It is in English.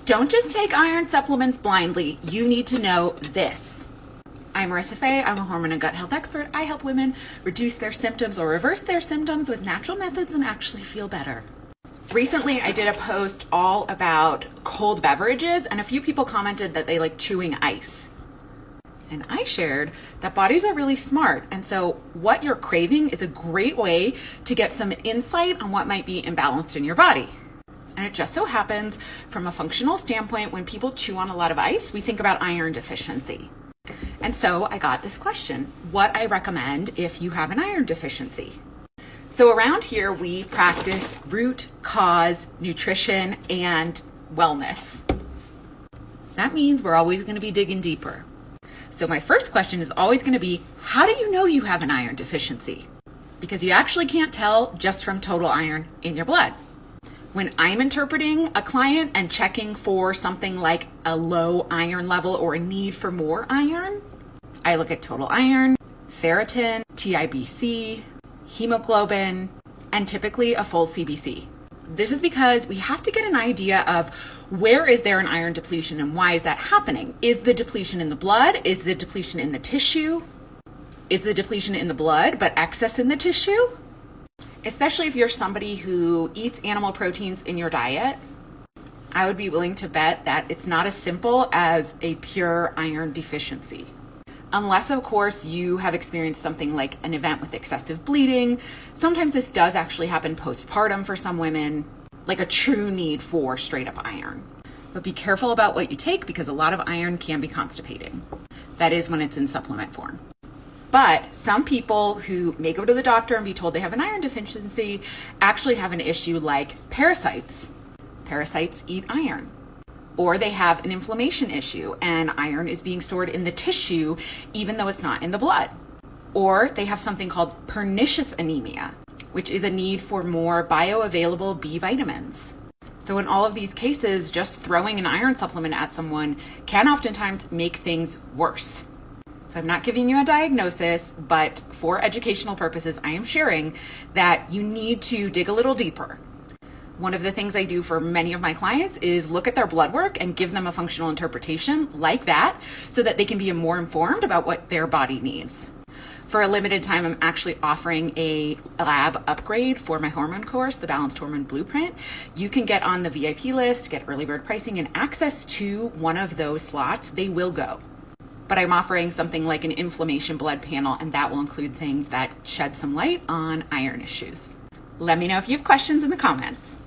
Don't just take iron supplements blindly. You need to know this. I'm Marissa Fay. I'm a hormone and gut health expert. I help women reduce their symptoms or reverse their symptoms with natural methods and actually feel better. Recently, I did a post all about cold beverages, and a few people commented that they like chewing ice. And I shared that bodies are really smart. And so what you're craving is a great way to get some insight on what might be imbalanced in your body. And it just so happens, from a functional standpoint, when people chew on a lot of ice, we think about iron deficiency. And so I got this question: what I recommend if you have an iron deficiency. So around here, we practice root cause nutrition and wellness. That means we're always going to be digging deeper. So my first question is always going to be, how do you know you have an iron deficiency? Because you actually can't tell just from total iron in your blood. When I'm interpreting a client and checking for something like a low iron level or a need for more iron, I look at total iron, ferritin, TIBC, hemoglobin, and typically a full CBC. This is because we have to get an idea of where is there an iron depletion and why is that happening? Is the depletion in the blood? Is the depletion in the tissue? Is the depletion in the blood but excess in the tissue? Especially if you're somebody who eats animal proteins in your diet, I would be willing to bet that it's not as simple as a pure iron deficiency. Unless, of course, you have experienced something like an event with excessive bleeding. Sometimes this does actually happen postpartum for some women, like a true need for straight up iron. But be careful about what you take because a lot of iron can be constipating. That is when it's in supplement form. But some people who may go to the doctor and be told they have an iron deficiency actually have an issue like parasites. Parasites eat iron. Or they have an inflammation issue and iron is being stored in the tissue even though it's not in the blood. Or they have something called pernicious anemia, which is a need for more bioavailable B vitamins. So in all of these cases, just throwing an iron supplement at someone can oftentimes make things worse. So I'm not giving you a diagnosis, but for educational purposes, I am sharing that you need to dig a little deeper. One of the things I do for many of my clients is look at their blood work and give them a functional interpretation like that so that they can be more informed about what their body needs. For a limited time, I'm actually offering a lab upgrade for my hormone course, the Balanced Hormone Blueprint. You can get on the VIP list, get early bird pricing and access to one of those slots. They will go. But I'm offering something like an inflammation blood panel, and that will include things that shed some light on iron issues. Let me know if you have questions in the comments.